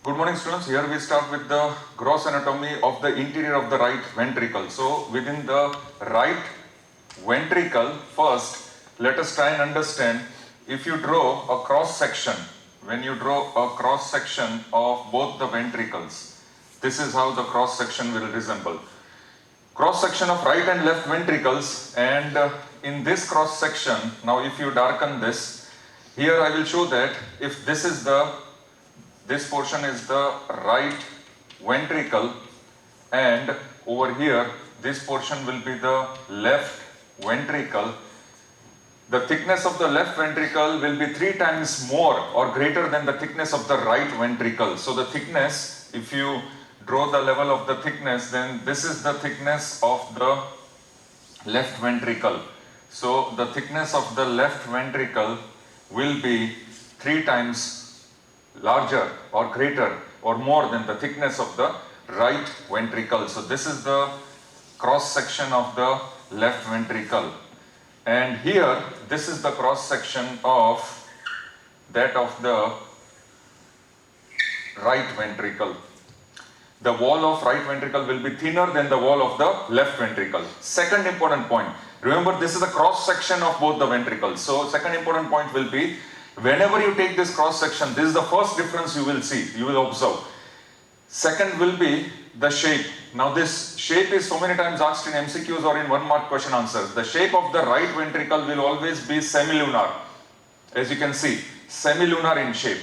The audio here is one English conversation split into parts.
Good morning, students. Here we start with the gross anatomy of the interior of the right ventricle. So within the right ventricle, first let us try and understand, if you draw a cross section, when you draw a cross section of both the ventricles, this is how the cross section will resemble. Cross section of right and left ventricles, and in this cross section, now if you darken this, here I will show that if this portion is the right ventricle, and over here this portion will be the left ventricle. The thickness of the left ventricle will be 3 times more or greater than the thickness of the right ventricle. So the thickness, if you draw the level of the thickness, then this is the thickness of the left ventricle. So the thickness of the left ventricle will be 3 times larger or greater or more than the thickness of the right ventricle. So this is the cross section of the left ventricle, and here this is the cross section of that of the right ventricle. The wall of right ventricle will be thinner than the wall of the left ventricle. Second important point, remember this is the cross section of both the ventricles. So second important point will be, whenever you take this cross section, this is the first difference you will see, you will observe. Second will be the shape. Now this shape is so many times asked in MCQs or in 1 mark question answers. The shape of the right ventricle will always be semilunar. As you can see, semilunar in shape.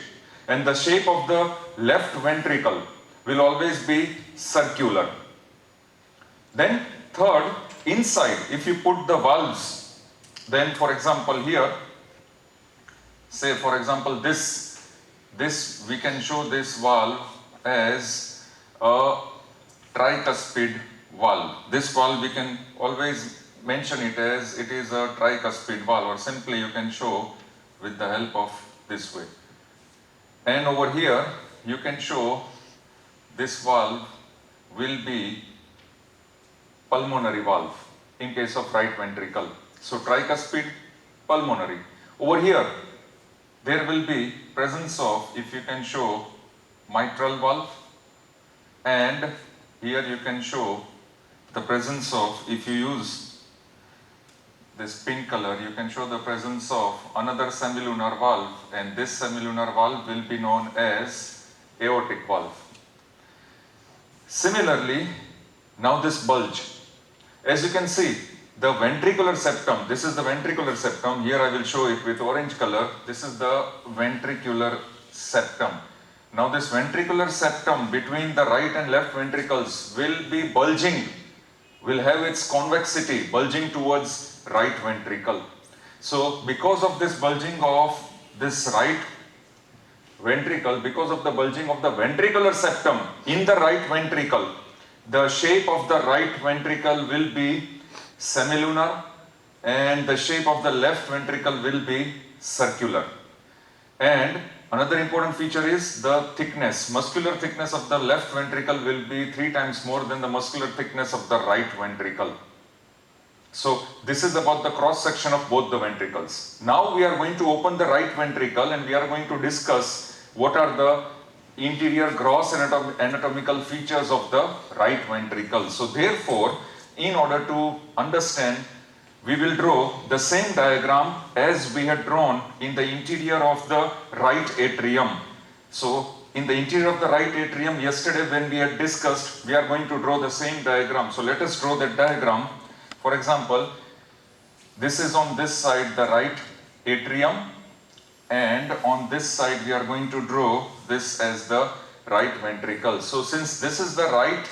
And the shape of the left ventricle will always be circular. Then third, inside, if you put the valves, then for example here, say for example this we can show this valve as a tricuspid valve. This valve we can always mention it as it is a tricuspid valve, or simply you can show with the help of this way. And over here you can show this valve will be pulmonary valve in case of right ventricle. So tricuspid, pulmonary. Over here there will be presence of, if you can show, mitral valve, and here you can show the presence of, if you use this pink color, you can show the presence of another semilunar valve, and this semilunar valve will be known as aortic valve. Similarly, now this bulge, as you can see, the ventricular septum, this is the ventricular septum, here I will show it with orange color, this is the ventricular septum. Now this ventricular septum between the right and left ventricles will be bulging, will have its convexity bulging towards right ventricle. So because of this bulging of this right ventricle, because of the bulging of the ventricular septum in the right ventricle, the shape of the right ventricle will be semilunar and the shape of the left ventricle will be circular. And another important feature is the thickness. Muscular thickness of the left ventricle will be 3 times more than the muscular thickness of the right ventricle. So this is about the cross section of both the ventricles. Now we are going to open the right ventricle and we are going to discuss what are the interior gross anatomical features of the right ventricle. So therefore, in order to understand, we will draw the same diagram as we had drawn in the interior of the right atrium. So in the interior of the right atrium, yesterday when we had discussed, we are going to draw the same diagram. So let us draw that diagram. For example, this is on this side the right atrium, and on this side we are going to draw this as the right ventricle. So since this is the right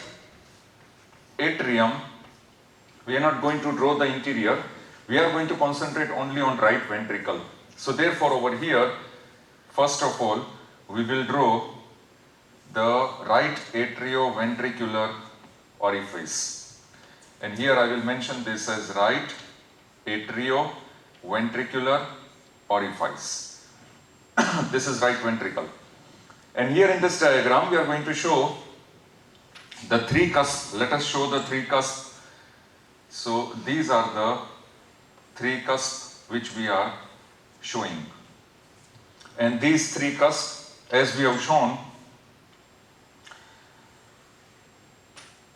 atrium, we are not going to draw the interior, we are going to concentrate only on right ventricle. So therefore over here, first of all, we will draw the right atrioventricular orifice. And here I will mention this as right atrioventricular orifice. This is right ventricle. And here in this diagram, we are going to show the 3 cusps. Let us show the 3 cusps. So these are the 3 cusps which we are showing. And these 3 cusps, as we have shown,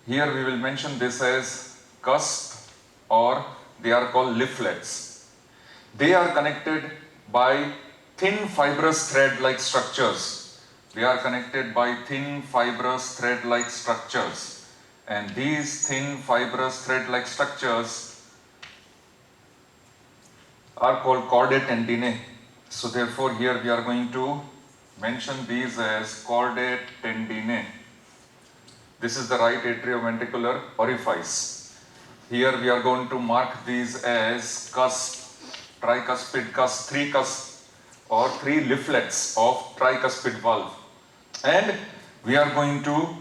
Here we will mention this as cusp, or they are called leaflets. They are connected by thin fibrous thread-like structures. They are connected by thin fibrous thread-like structures. And these thin fibrous thread-like structures are called chordae tendineae. So therefore here we are going to mention these as chordae tendineae. This is the right atrioventricular orifice. Here we are going to mark these as cusp, tricuspid cusp, three cusp or three leaflets of tricuspid valve. And we are going to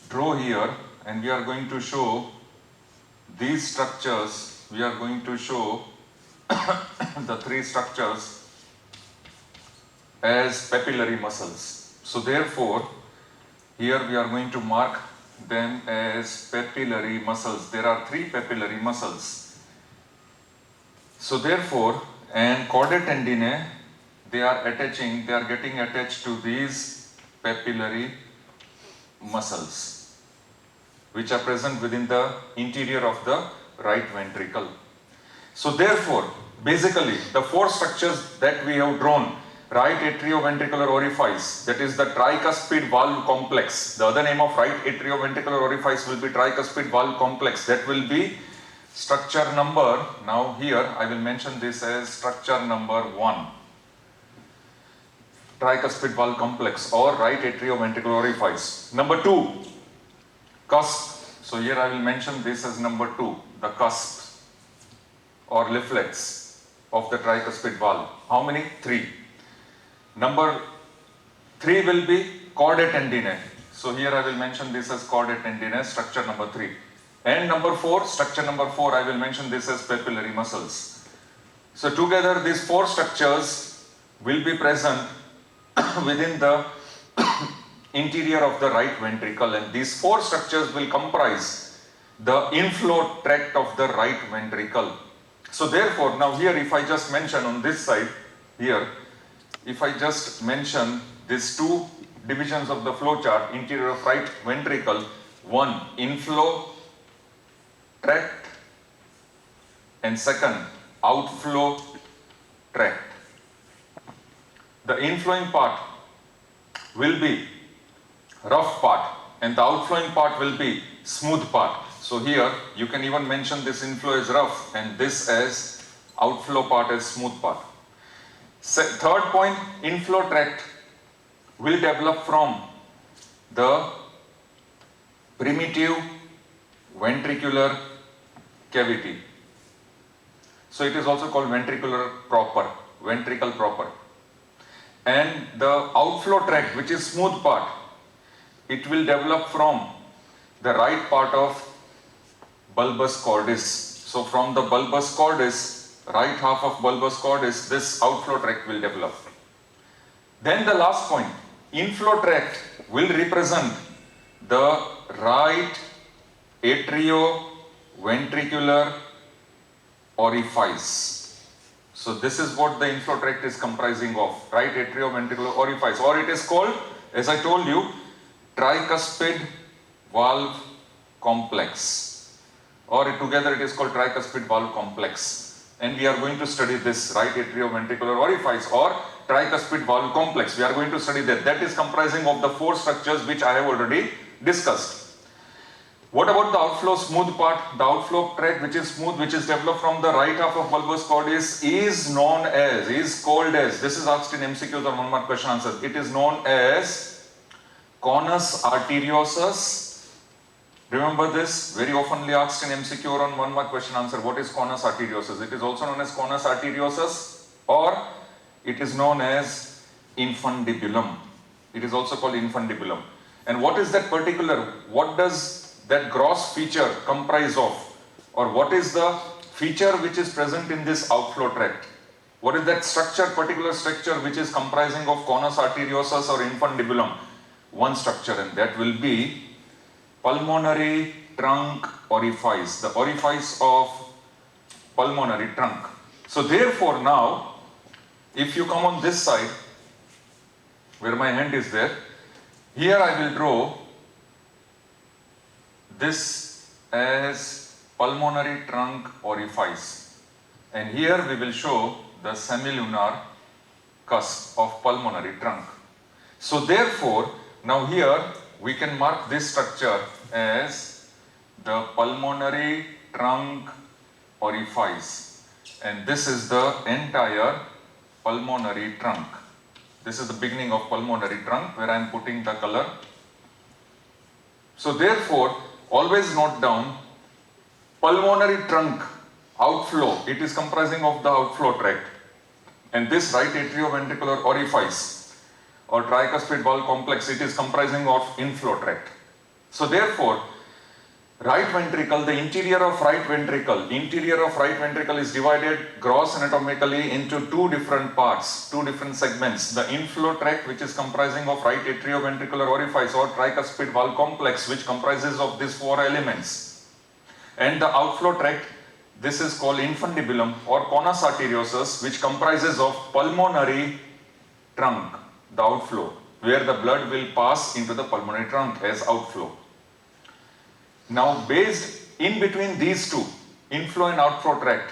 draw here and we are going to show these structures. We are going to show the three structures as papillary muscles. So therefore, here we are going to mark them as papillary muscles. There are three papillary muscles. So therefore, and chordae tendineae, they are getting attached to these papillary muscles, which are present within the interior of the right ventricle. So therefore, basically, the four structures that we have drawn, right atrioventricular orifice, that is the tricuspid valve complex. The other name of right atrioventricular orifice will be tricuspid valve complex. That will be structure number, now here I will mention this as structure number 1. Tricuspid valve complex or right atrioventricular orifice. Number 2, cusp. So here I will mention this as number 2, the cusp or leaflets of the tricuspid valve. How many? 3. Number 3 will be chordae tendineae. So here I will mention this as chordae tendineae, structure number 3. And number 4, structure number 4, I will mention this as papillary muscles. So together these 4 structures will be present within the interior of the right ventricle, and these 4 structures will comprise the inflow tract of the right ventricle. So therefore, now here if I just mention on this side, here, if I just mention these 2 divisions of the flow chart, interior of right ventricle, 1 inflow tract and second outflow tract. The inflowing part will be rough part and the outflowing part will be smooth part. So here you can even mention this inflow as rough and this as outflow part as smooth part. Third point, inflow tract will develop from the primitive ventricular cavity. So it is also called ventricular proper, ventricle proper. And the outflow tract, which is smooth part, it will develop from the right part of bulbus cordis. So from the bulbus cordis, right half of bulbus cordis, this outflow tract will develop. Then the last point, inflow tract will represent the right atrioventricular orifice. So this is what the inflow tract is comprising of, right atrioventricular orifice, or it is called, as I told you, tricuspid valve complex, or together it is called tricuspid valve complex. And we are going to study this right atrioventricular orifice or tricuspid valve complex. We are going to study that. That is comprising of the 4 structures which I have already discussed. What about the outflow smooth part? The outflow tract which is smooth, which is developed from the right half of bulbus cordis is called as, this is asked in MCQs or 1 mark question answers, it is known as conus arteriosus. Remember this, very oftenly asked in MCQ or on 1 mark question answer, what is conus arteriosus? It is also known as conus arteriosus or it is known as infundibulum. It is also called infundibulum. And what is that particular, what does that gross feature comprise of, or what is the feature which is present in this outflow tract? What is that structure, particular structure which is comprising of conus arteriosus or infundibulum? One structure, and that will be pulmonary trunk orifice, the orifice of pulmonary trunk. So therefore now, if you come on this side, where my hand is there, here I will draw this as pulmonary trunk orifice, and here we will show the semilunar cusp of pulmonary trunk. So therefore, now here we can mark this structure as the pulmonary trunk orifice, and this is the entire pulmonary trunk. This is the beginning of pulmonary trunk where I am putting the color. So therefore, always note down pulmonary trunk outflow. It is comprising of the outflow tract, and this right atrioventricular orifice or tricuspid valve complex, it is comprising of inflow tract. So therefore, right ventricle, the interior of right ventricle is divided gross anatomically into two different parts, two different segments. The inflow tract, which is comprising of right atrioventricular orifice or tricuspid valve complex, which comprises of these four elements. And the outflow tract, this is called infundibulum or conus arteriosus, which comprises of pulmonary trunk, the outflow, where the blood will pass into the pulmonary trunk as outflow. Now, based in between these two, inflow and outflow tract,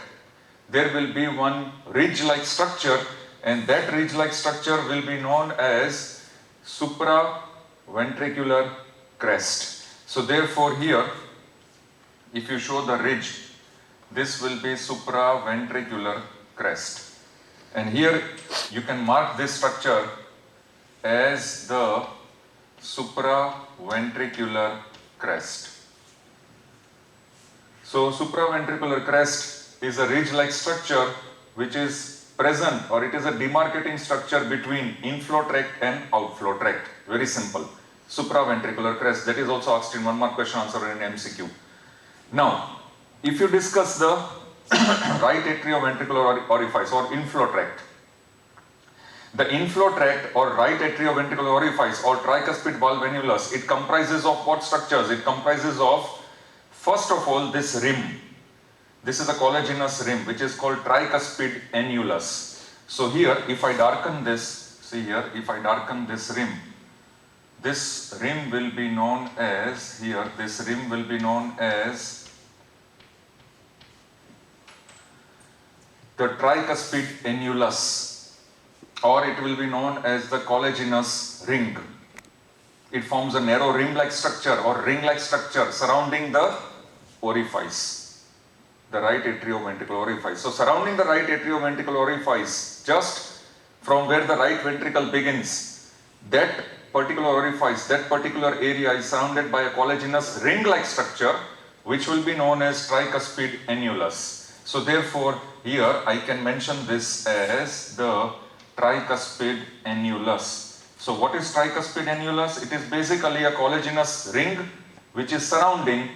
there will be one ridge-like structure, and that ridge-like structure will be known as supraventricular crest. So therefore here, if you show the ridge, this will be supraventricular crest. And here you can mark this structure as the supraventricular crest. So supraventricular crest is a ridge-like structure which is present, or it is a demarcating structure between inflow tract and outflow tract. Very simple. Supraventricular crest. That is also asked in one mark question answer in MCQ. Now, if you discuss the right atrioventricular orifice or inflow tract, the inflow tract or right atrioventricular orifice or tricuspid valve annulus, it comprises of what structures? It comprises of, first of all, this rim. This is a collagenous rim which is called tricuspid annulus. So here, if I darken this, see here, if I darken this rim will be known as, here, this rim will be known as the tricuspid annulus, or it will be known as the collagenous ring. It forms a narrow rim-like structure or ring-like structure surrounding the orifice, the right atrioventricular orifice. So surrounding the right atrioventricular orifice, just from where the right ventricle begins, that particular orifice, that particular area is surrounded by a collagenous ring-like structure which will be known as tricuspid annulus. So therefore, here I can mention this as the tricuspid annulus. So what is tricuspid annulus? It is basically a collagenous ring which is surrounding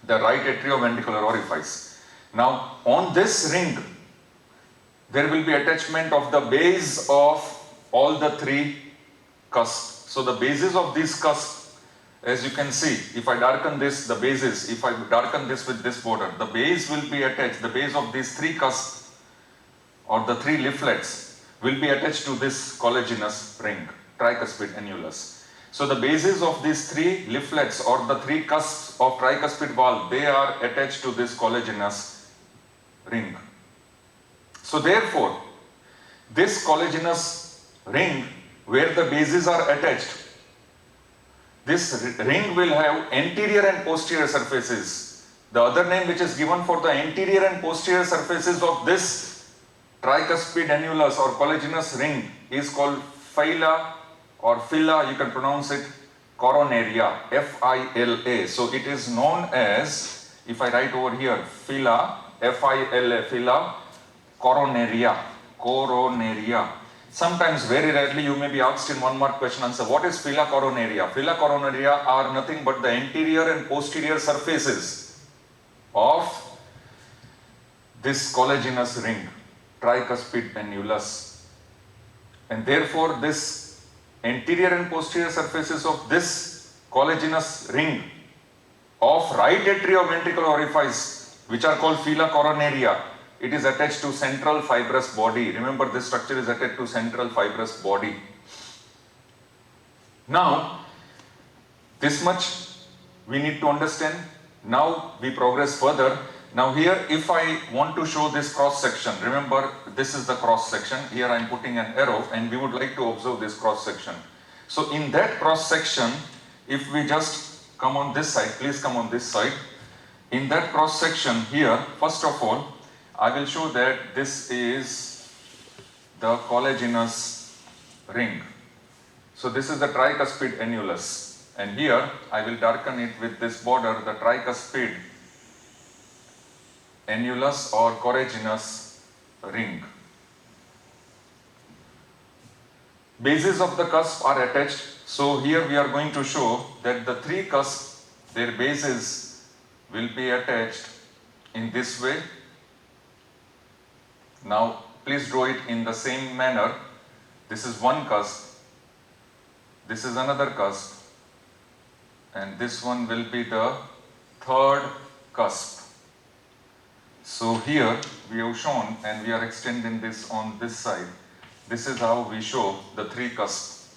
the right atrioventricular orifice. Now, on this ring, there will be attachment of the base of all the three cusps. So the bases of these cusps, as you can see, if I darken this, the bases, if I darken this with this border, the base will be attached, the base of these three cusps or the three leaflets will be attached to this collagenous ring, tricuspid annulus. So the bases of these three leaflets or the three cusps of tricuspid valve, they are attached to this collagenous ring. So therefore, this collagenous ring where the bases are attached, this ring will have anterior and posterior surfaces. The other name which is given for the anterior and posterior surfaces of this tricuspid annulus or collagenous ring is called phyla, or phyla, you can pronounce it coronaria, F-I-L-A. So it is known as, if I write over here, phyla, F-I-L-A, phyla coronaria, coronaria. Sometimes, very rarely, you may be asked in one mark question answer, what is phyla coronaria? Phyla coronaria are nothing but the anterior and posterior surfaces of this collagenous ring, tricuspid annulus. And therefore, this anterior and posterior surfaces of this collagenous ring of right atrioventricular orifice, which are called phyla coronaria, it is attached to central fibrous body. Remember, this structure is attached to central fibrous body. Now, this much we need to understand. Now we progress further. Now here, if I want to show this cross section, remember this is the cross section. Here I am putting an arrow and we would like to observe this cross section. So in that cross section, if we just come on this side, please come on this side. In that cross section here, first of all, I will show that this is the collagenous ring. So this is the tricuspid annulus. And here I will darken it with this border, the tricuspid annulus or collagenous ring. Bases of the cusp are attached. So here we are going to show that the three cusps, their bases will be attached in this way. Now please draw it in the same manner. This is one cusp, this is another cusp, and this one will be the third cusp. So here we have shown, and we are extending this on this side. This is how we show the three cusps.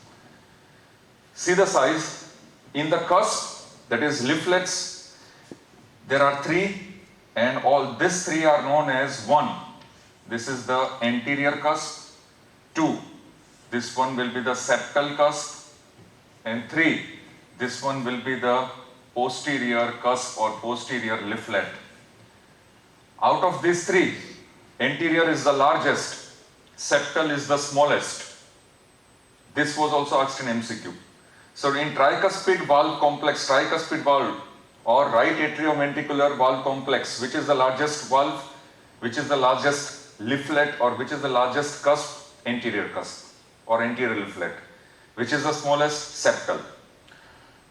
See the size. In the cusp, that is leaflets, there are three, and all these three are known as one. This is the anterior cusp. 2, this one will be the septal cusp. And 3, this one will be the posterior cusp or posterior leaflet. Out of these three, anterior is the largest, septal is the smallest. This was also asked in MCQ. So in tricuspid valve complex, tricuspid valve or right atrioventricular valve complex, which is the largest valve, which is the largest leaflet, or which is the largest cusp? Anterior cusp or anterior leaflet. Which is the smallest? Septal.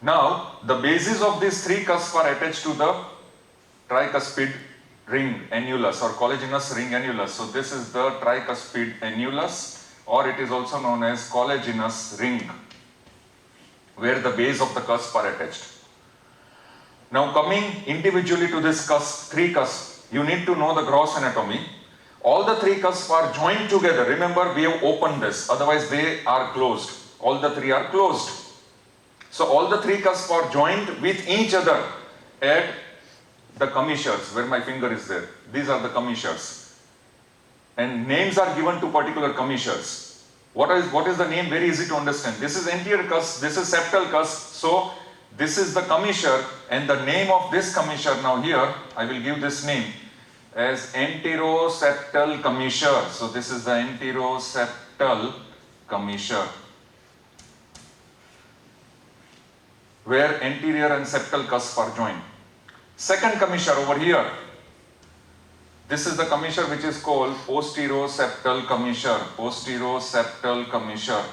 Now the bases of these three cusps are attached to the tricuspid ring annulus or collagenous ring annulus. So this is the tricuspid annulus, or it is also known as collagenous ring, where the base of the cusp are attached. Now coming individually to this cusp, three cusps, you need to know the gross anatomy. All the three cusps are joined together. Remember, we have opened this, otherwise they are closed. All the three are closed. So all the three cusps are joined with each other at the commissures, where my finger is there. These are the commissures. And names are given to particular commissures. What is the name? Very easy to understand. This is anterior cusp, this is septal cusp. So this is the commissure, and the name of this commissure, now here I will give this name as anteroseptal commissure. So this is the anteroseptal commissure, where anterior and septal cusp are joined. Second commissure over here, this is the commissure which is called posteroseptal commissure, posteroseptal commissure.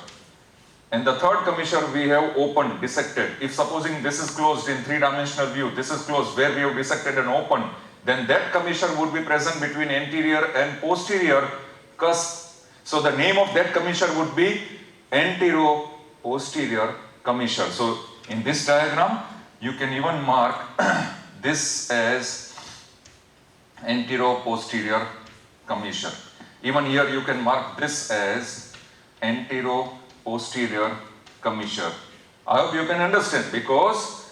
And the third commissure we have opened, dissected. If supposing this is closed in three-dimensional view, this is closed where we have dissected and opened, then that commissure would be present between anterior and posterior cusp. So the name of that commissure would be antero-posterior commissure. So in this diagram, you can even mark this as antero-posterior commissure. Even here you can mark this as antero-posterior commissure. I hope you can understand, because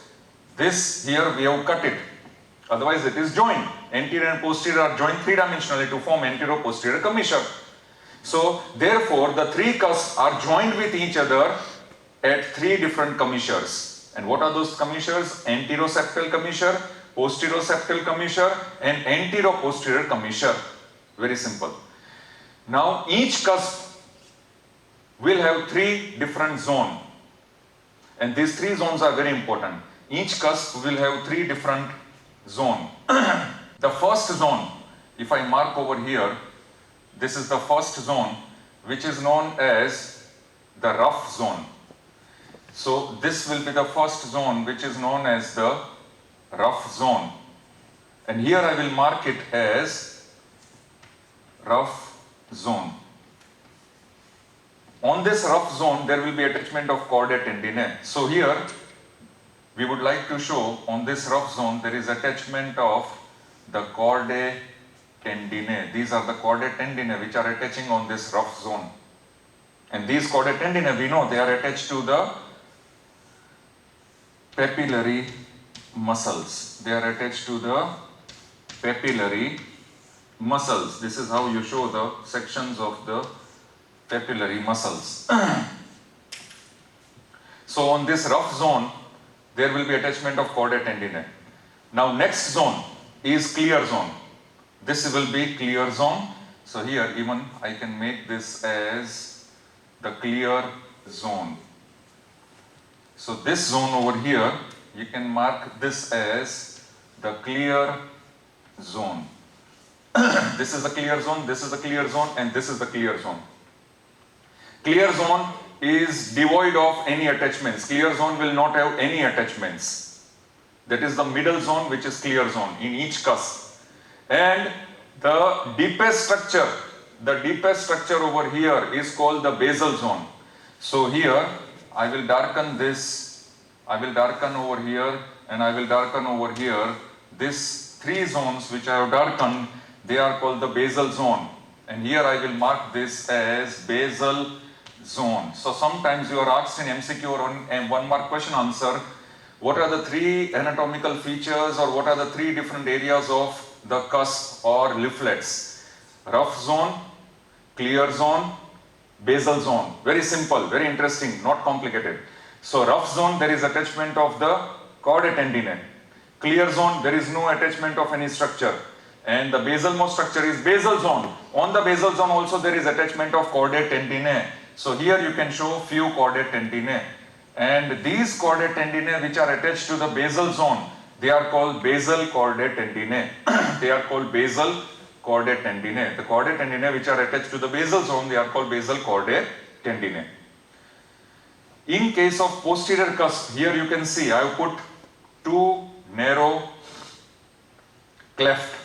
this here we have cut it. Otherwise it is joined. Anterior and posterior are joined three-dimensionally to form antero-posterior commissure. So therefore the three cusps are joined with each other at three different commissures. And what are those commissures? Anteroseptal commissure, posteroseptal commissure, and antero-posterior commissure. Very simple. Now each cusp will have three different zones, and these three zones are very important. Each cusp will have three different zones. The first zone, if I mark over here, this is the first zone, which is known as the rough zone. So this will be the first zone, which is known as the rough zone. And here I will mark it as rough zone. On this rough zone, there will be attachment of chordae tendineae. So here, we would like to show on this rough zone, there is attachment of the chordae tendineae. These are the chordae tendineae which are attaching on this rough zone. And these chordae tendineae, we know they are attached to the papillary muscles. They are attached to the papillary muscles. This is how you show the sections of the papillary muscles. So on this rough zone, there will be attachment of chordae tendineae. Now next zone is clear zone. This will be clear zone. So here even I can make this as the clear zone. So this zone over here, you can mark this as the clear zone. This is the clear zone, this is the clear zone, and this is the clear zone. Clear zone is devoid of any attachments. Clear zone will not have any attachments. That is the middle zone, which is clear zone in each cusp. And the deepest structure over here is called the basal zone. So here I will darken this, I will darken over here, and I will darken over here. These three zones which I have darkened, they are called the basal zone. And here I will mark this as basal zone. So sometimes you are asked in MCQ or one mark question answer, what are the three anatomical features or what are the three different areas of the cusp or leaflets? Rough zone, clear zone, basal zone. Very simple, very interesting, not complicated. So rough zone, there is attachment of the chordae tendineae. Clear zone, there is no attachment of any structure. And the basalmost structure is basal zone. On the basal zone also there is attachment of chordae tendineae. So here you can show few chordae tendineae. And these chordae tendineae which are attached to the basal zone, they are called basal chordae tendineae. They are called basal chordae tendineae. The chordae tendineae which are attached to the basal zone, they are called basal chordae tendineae. In case of posterior cusp, here you can see I have put two narrow cleft.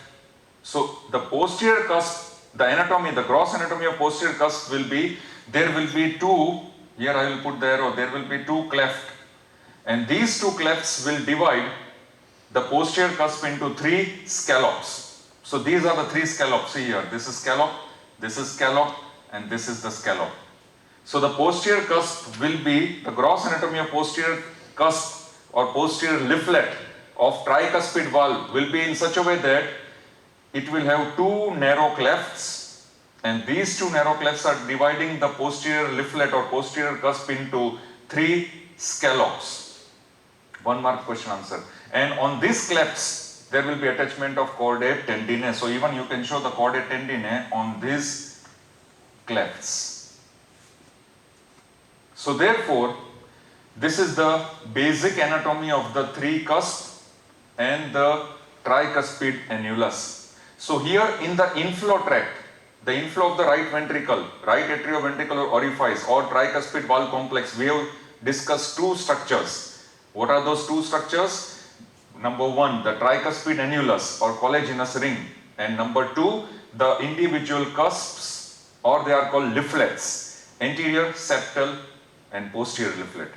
So the posterior cusp, the anatomy, the gross anatomy of posterior cusp will be, there will be two, here I will put the arrow, there will be two cleft. And these two clefts will divide the posterior cusp into three scallops. So these are the three scallops. See here, this is scallop, and this is the scallop. So the posterior cusp will be, the gross anatomy of posterior cusp or posterior leaflet of tricuspid valve will be in such a way that it will have two narrow clefts, and these two narrow clefts are dividing the posterior leaflet or posterior cusp into three scallops. One mark question answer. And on these clefts, there will be attachment of chordae tendineae. So even you can show the chordae tendineae on these clefts. So therefore, this is the basic anatomy of the three cusps and the tricuspid annulus. So here in the inflow tract, the inflow of the right ventricle, right atrioventricular orifice or tricuspid valve complex, we have discussed two structures. What are those two structures? Number one, the tricuspid annulus or collagenous ring, and number two, the individual cusps, or they are called leaflets, anterior, septal and posterior leaflet.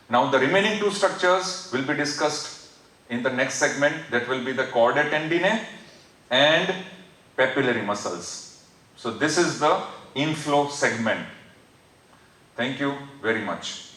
Now the remaining two structures will be discussed in the next segment, that will be the chordae tendineae and papillary muscles. So this is the inflow segment. Thank you very much.